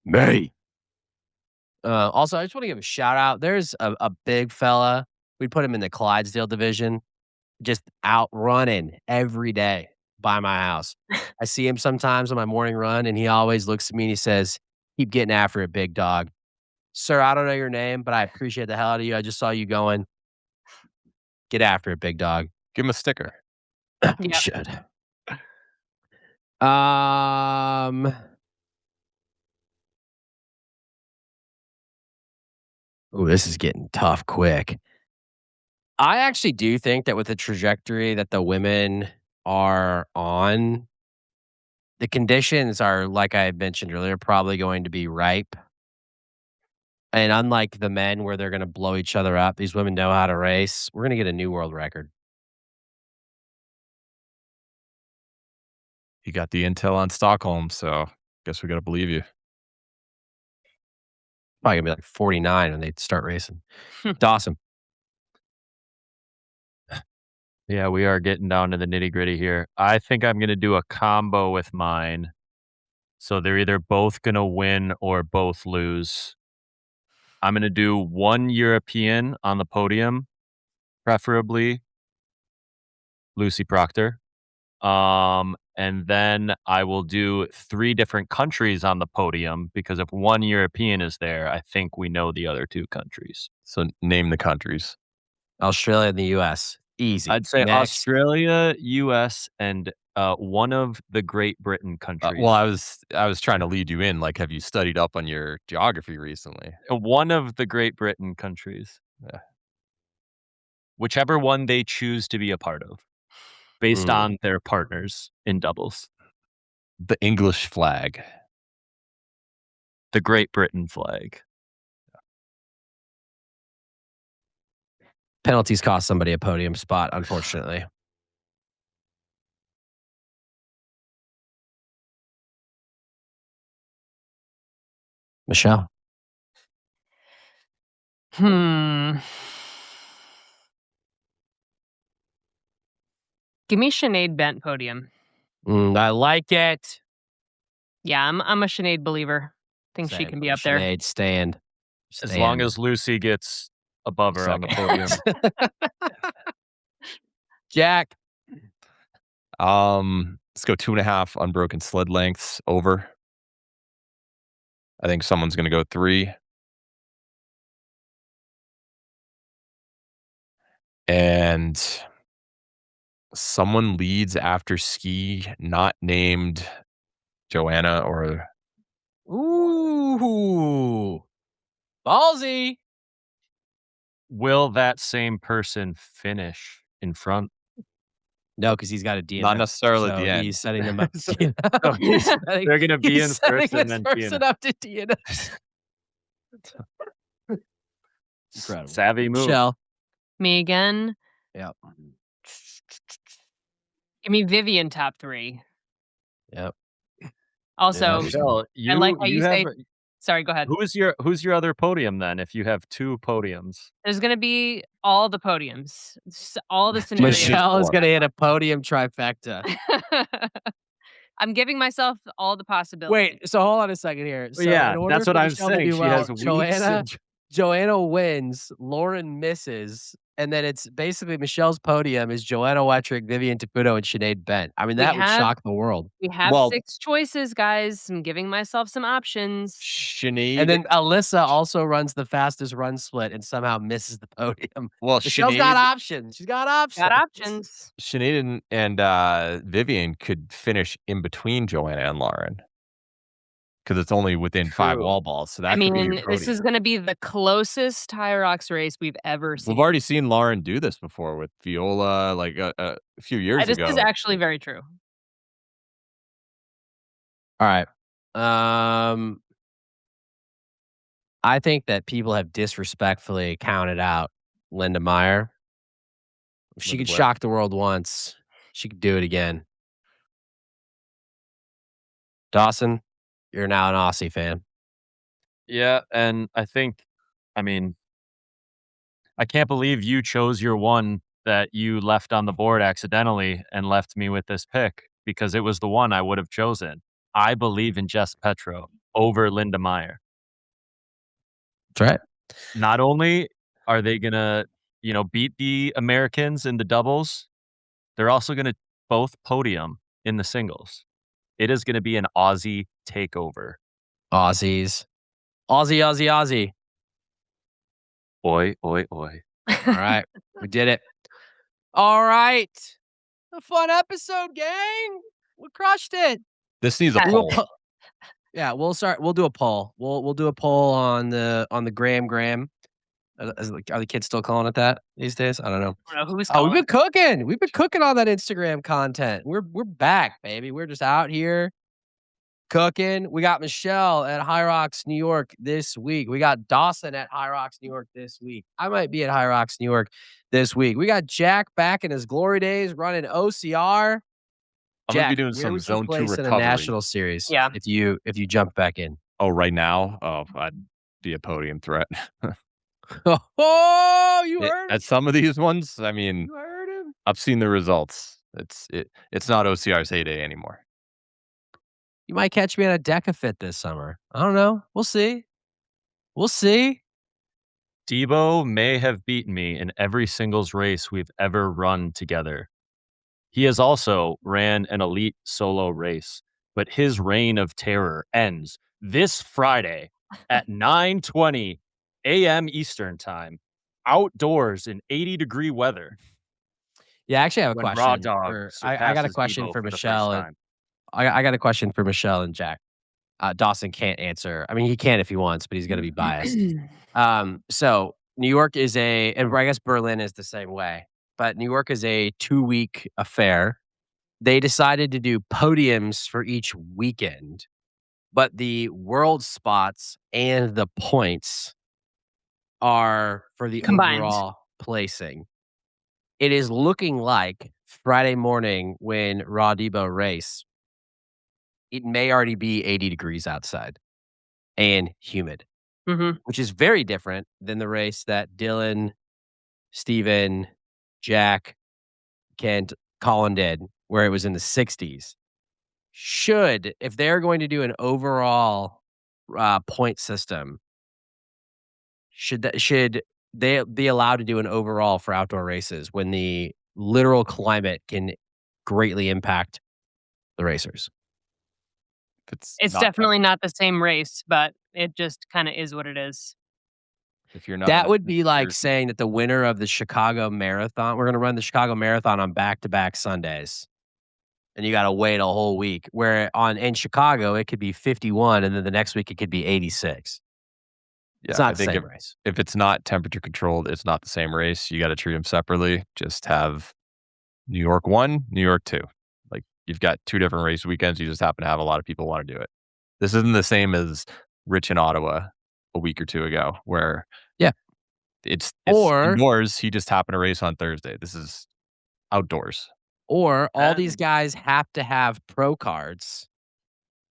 me. Also, I just want to give a shout out. There's a big fella. We put him in the Clydesdale division, just out running every day by my house. I see him sometimes on my morning run, and he always looks at me and he says, "Keep getting after it, big dog." Sir, I don't know your name, but I appreciate the hell out of you. I just saw you going. Get after it, big dog. Give him a sticker. We Yep. should. Oh, this is getting tough quick. I actually do think that with the trajectory that the women are on, the conditions are, like I mentioned earlier, probably going to be ripe. And unlike the men where they're going to blow each other up, these women know how to race. We're going to get a new world record. You got the intel on Stockholm, so guess we got to believe you. Probably going to be like 49 when they start racing. Hmm. It's awesome. Yeah, we are getting down to the nitty gritty here. I think I'm going to do a combo with mine. So they're either both going to win or both lose. I'm gonna do 1 European on the podium, preferably Lucy Proctor. And then I will do 3 different countries on the podium because if 1 European is there, I think we know the other 2 countries. So name the countries. Australia and the US. Easy. I'd say Next. Australia, US, and one of the Great Britain countries. Well, I was trying to lead you in. Like, have you studied up on your geography recently? One of the Great Britain countries. Yeah. Whichever one they choose to be a part of, based Mm. on their partners in doubles. The English flag. The Great Britain flag. Penalties cost somebody a podium spot, unfortunately. Michelle. Give me Sinead Bent podium. I like it. Yeah, I'm a Sinead believer. Think she Same. can be up there. Sinead, stand. As long as Lucy gets above her on the podium. Jack. Let's go 2.5 unbroken sled lengths over. I think someone's going to go 3. And someone leads after ski, not named Joanna or. Ooh. Ballsy. Will that same person finish in front? No, because he's got a DNF. Not necessarily at so the end. He's setting them up. So they're going to be in first and then person DNF. up to DNF. Incredible. Savvy move. Michelle. Me again. Yep. Give me Vivian top 3. Yep. Also, Michelle, I like how you have, say. Sorry, go ahead. who's your other podium then? If you have 2 podiums, There's gonna be all the podiums, all the scenarios. Michelle is going to hit a podium trifecta. I'm giving myself all the possibilities. Wait, so hold on a second here. So yeah, in order that's what for I'm Michelle to saying. do She well, has weeks. Joanna wins, Lauren misses, and then it's basically Michelle's podium is Joanna Wetrick, Vivian Taputo, and Sinead Bent. I mean, that would shock the world. We have Well- 6 choices, guys. I'm giving myself some options. Sinead. And then Alyssa also runs the fastest run split and somehow misses the podium. Well, Michelle's got options. She's got options. Got options. Sinead and Vivian could finish in between Joanna and Lauren. Because it's only within 5 True. wall balls. So that I could be your mean, this podium. is gonna be the closest HYROX race we've ever seen. We've already seen Lauren do this before with Viola, like a few years This ago. is actually very true. All right. I think that people have disrespectfully counted out Linda Meyer. If she Linda could what? shock the world once, she could do it again. Dawson, you're now an Aussie fan. Yeah, and I mean, I can't believe you chose your one that you left on the board accidentally and left me with this pick because it was the one I would have chosen. I believe in Jess Petro over Linda Meyer. That's right. Not only are they going to, beat the Americans in the doubles, they're also going to both podium in the singles. It is going to be an Aussie takeover. Aussies. Aussie. Oi, oi, oi. All right. We did it. All right. A fun episode, gang. We crushed it. This needs a We'll poll. Yeah, we'll do a poll. We'll do a poll on the Gram. Are the kids still calling it that these days? I don't know. I don't know who's Oh, calling. we've been cooking on that Instagram content. We're back, baby. We're just out here cooking. We got Michelle at HYROX New York this week. We got Dawson at HYROX New York this week. I might be at HYROX New York this week. We got Jack back in his glory days running OCR. I'm going to be Jack, doing where some would you zone 2 place in recovery. a national series. Yeah. If you jump back in. Oh, right now? Oh, I'd be a podium threat. Oh, you heard him. At some of these ones, I mean, You heard him. I've seen the results. It's not OCR's heyday anymore. You might catch me at a DecaFit this summer. I don't know. We'll see. Debo may have beaten me in every singles race we've ever run together. He has also ran an elite solo race, but his reign of terror ends this Friday at 9:20 a.m. Eastern Time, outdoors in 80-degree weather, Yeah, I actually have a when Raw question Dog for I got a surpasses question Debo for for the first Michelle, and time. I got a question for Michelle and Jack. Dawson can't answer. I mean, he can if he wants, but he's gonna be biased. So New York is and I guess Berlin is the same way, but New York is a 2-week affair. They decided to do podiums for each weekend, but the world spots and the points are for the Combined. overall placing. It is looking like Friday morning when Raw Debo race, it may already be 80 degrees outside and humid, Mhm. which is very different than the race that Dylan, Steven, Jack, Kent, Colin did, where it was in the 60s. If they're going to do an overall point system, should they be allowed to do an overall for outdoor races when the literal climate can greatly impact the racers? If it's It's not definitely not the same race, but it just kinda is what it is. if you're not in That the would be like temperatures. saying that the winner of the Chicago Marathon, we're gonna run the Chicago Marathon on back-to-back Sundays, and you gotta wait a whole week, where in Chicago, it could be 51, and then the next week, it could be 86. It's Yeah, not I the think same race. if it's not temperature controlled, it's not the same race. You gotta treat them separately. Just have New York 1, New York 2. Like, you've got 2 different race weekends, you just happen to have a lot of people wanna do it. This isn't the same as Rich in Ottawa a week or 2 ago, where Yeah. it's Or indoors, he just happened to race on Thursday. This is outdoors. or all these And guys have to have pro cards.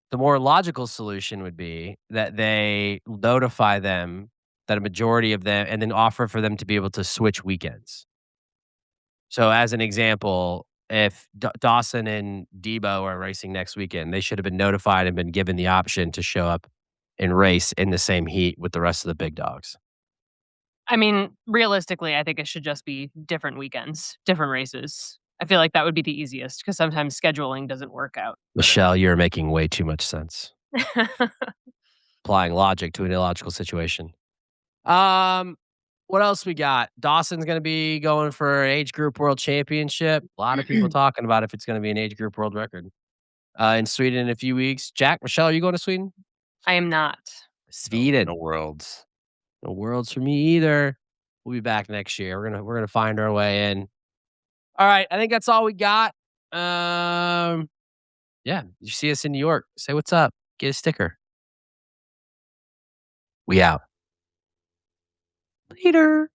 The more logical solution would be that they notify them that a majority of them and then offer for them to be able to switch weekends. So, as an example, if Dawson and Debo are racing next weekend, they should have been notified and been given the option to show up and race in the same heat with the rest of the big dogs. I mean, realistically, I think it should just be different weekends, different races. I feel like that would be the easiest because sometimes scheduling doesn't work out. Michelle, you're making way too much sense. Applying logic to an illogical situation. Um, what else we got? Dawson's gonna be going for an age group world championship. A lot of people talking about if it's gonna be an age group world record. In Sweden in a few weeks. Jack, Michelle, are you going to Sweden? I am not. No Sweden. worlds. No worlds for me either. We'll be back next year. We're gonna find our way in. All right, I think that's all we got. Yeah, you see us in New York, say what's up. Get a sticker. We out. Later.